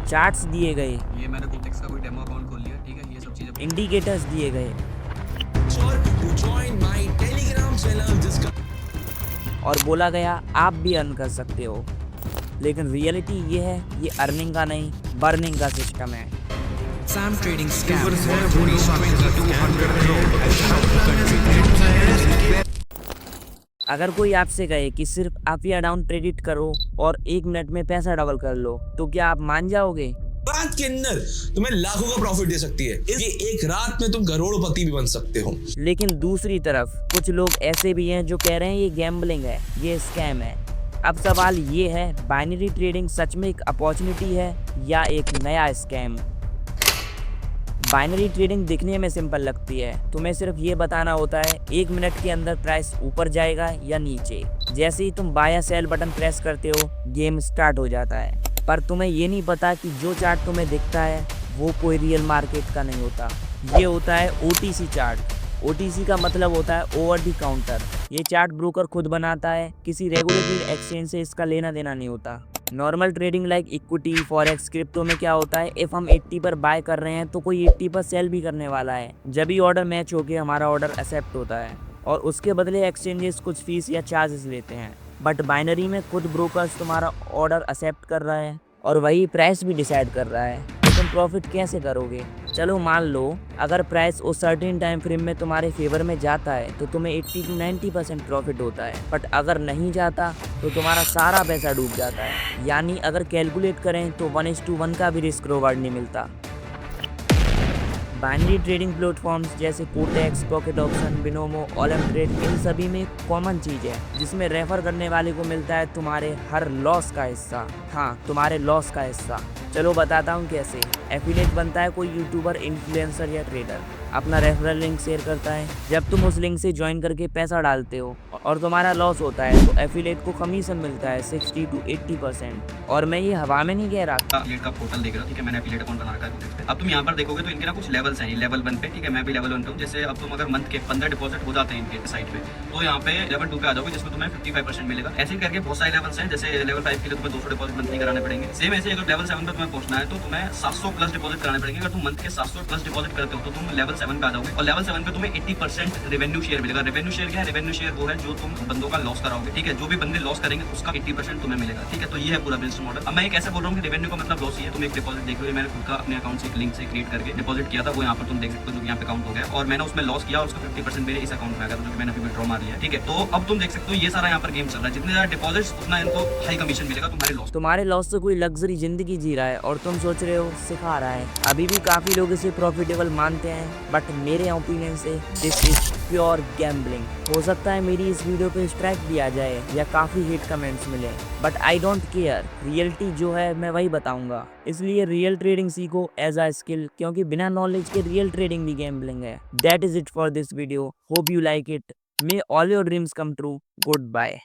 Charts दिए गए, ये मैंने गोटेक्स का कोई डेमो अकाउंट खोल लिया, ठीक है, ये सब चीजें इंडिकेटर्स दिए गए और बोला गया आप भी अर्न कर सकते हो। लेकिन रियलिटी ये है, ये अर्निंग का नहीं, बर्निंग का सिस्टम है। Sam Trading Scam. अगर कोई आपसे कहे कि सिर्फ अप या डाउन प्रेडिक्ट करो और 1 मिनट में पैसा डबल कर लो, तो क्या आप मान जाओगे? बैंक के अंदर तुम्हें लाखों का प्रॉफिट दे सकती है, ये एक रात में तुम करोड़पति भी बन सकते हो। लेकिन दूसरी तरफ कुछ लोग ऐसे भी हैं जो कह रहे हैं ये गैम्बलिंग है, ये स्कैम है। अब सवाल ये है, बाइनरी ट्रेडिंग सच में एक अपॉर्चुनिटी है या एक नया स्कैम? बाइनरी ट्रेडिंग दिखने में सिंपल लगती है, तुम्हें सिर्फ ये बताना होता है 1 मिनट के अंदर प्राइस ऊपर जाएगा या नीचे। जैसे ही तुम बाय या सेल बटन प्रेस करते हो, गेम स्टार्ट हो जाता है। पर तुम्हें ये नहीं पता कि जो चार्ट तुम्हें दिखता है वो कोई रियल मार्केट का नहीं होता। ये होता है OTC चार्ट। OTC का मतलब होता है ओवर द काउंटर। ये चार्ट ब्रोकर खुद बनाता है, किसी रेगुलेटेड एक्सचेंज से इसका लेना देना नहीं होता। Normal trading like equity, forex, crypto में क्या होता है, इफ हम 80 पर बाय कर रहे हैं तो कोई 80 पर सेल भी करने वाला है। जब भी ऑर्डर मैच होके हमारा ऑर्डर एक्सेप्ट होता है और उसके बदले एक्सचेंजेस कुछ फीस या चार्जेस लेते हैं। बट बाइनरी में खुद ब्रोकर्स तुम्हारा ऑर्डर एक्सेप्ट कर रहा है और वही प्राइस भी डिसाइड कर रहा है। तो तुम प्रॉफिट कैसे करोगे? चलो मान लो अगर प्राइस उस सर्टेन टाइम फ्रेम में तुम्हारे फेवर में जाता है तो तुम्हें 80 to 90% प्रॉफिट होता है। बट अगर नहीं जाता तो तुम्हारा सारा पैसा डूब जाता है। यानी अगर कैलकुलेट करें तो 1:1 का भी रिस्क रिवॉर्ड नहीं मिलता। बाइनरी ट्रेडिंग प्लेटफॉर्म्स जैसे Quotex, pocket option, Binomo, Olymp trade, इन सभी में कॉमन चीज़ है जिसमें रेफर करने वाले को मिलता है तुम्हारे हर लॉस का हिस्सा। हाँ, तुम्हारे लॉस का हिस्सा। चलो बताता हूँ कैसे। एफिलिएट बनता है कोई यूट्यूबर, इन्फ्लुएंसर या ट्रेडर अपना रेफरल लिंक शेयर करता है। जब तुम उस लिंक से ज्वाइन करके पैसा डालते हो और तुम्हारा लॉस होता है तो एफिलिएट को कमीशन मिलता है 60 to 80%। और मैं ये हवा में नहीं कह रहा। एफिलिएट का पोर्टल देख रहा हूँ, ठीक है, मैंने एफिलिएट अकाउंट बना रखा है। अब तुम यहाँ पर देखोगे तो इनके ना कुछ लेवल्स हैं, लेवल 1 पे, ठीक है, मैं भी लेवल 1 पे हूँ। जैसे अब तुम अगर मंथ के 15 डिपॉजिट हो जाते हैं इनके साइट पे, तो यहाँ पे लेवल 2 पे आ जाओगे जिसमें तुम्हें 55% मिलेगा। ऐसे करके बहुत सारे लेवल्स हैं। जैसे लेवल 5 के लिए तुम्हें 200 डिपॉजिट मंथली कराने पड़ेंगे। सेम ऐसे अगर लेवल 7 पे तुम्हें पहुंचना है तो तुम्हें 700 प्लस डिपॉजिट कराने पड़ेंगे। अगर तुम मंथ के 700 प्लस डिपॉजिट करते हो तो तुम लेवल 7 पे आ जाओगे और लेवल 7 पे तुम्हें 80% रेवेन्यू शेयर मिलेगा। रेवेन्यू शेयर क्या है? रेवेन्यू शेयर वो है जो तुम बंदों का लॉस कराओगे, ठीक है, जो भी बंदे लॉस करेंगे उसका 80% तुम्हें मिलेगा, ठीक है। तो ये है पूरा बिजनेस मॉडल। अब मैं एक ऐसे बोल रहा हूँ कि रेवेन्यू का मतलब लॉस ही है। तुम एक डिपॉजिट देख लो, मैंने खुद का अपने अकाउंट से एक लिंक से क्रिएट करके डिपॉजिट किया था, वो यहाँ पर तुम देख सकते हो, जो यहाँ पे अकाउंट हो गया और मैंने उसमें लॉस किया और उसका 50% मेरे इस अकाउंट में आ गया, जो मैंने अभी विड्रॉ मार लिया, ठीक है। तो अब तुम देख सकते हो ये सारा यहाँ पर गेम चल रहा है। जितने ज्यादा डिपॉजिट्स उतना इनको हाई कमीशन मिलेगा तुम्हारे लॉस से कोई लग्जरी जिंदगी जी रहा है और तुम सोच रहे हो सिखा रहा है। अभी भी काफी लोग इसे प्रॉफिटेबल मानते हैं, बट मेरे ओपिनियन से दिस इज प्योर गैम्बलिंग। हो सकता है मेरी इस वीडियो पे स्ट्राइक भी आ जाए या काफी हिट कमेंट्स मिले, but I don't care. Reality जो है मैं वही बताऊंगा। इसलिए रियल ट्रेडिंग सीखो एज अ स्किल, क्योंकि बिना नॉलेज के रियल ट्रेडिंग भी गैम्बलिंग है। That is it for this video. Hope you like it. May all your dreams come true. Good bye.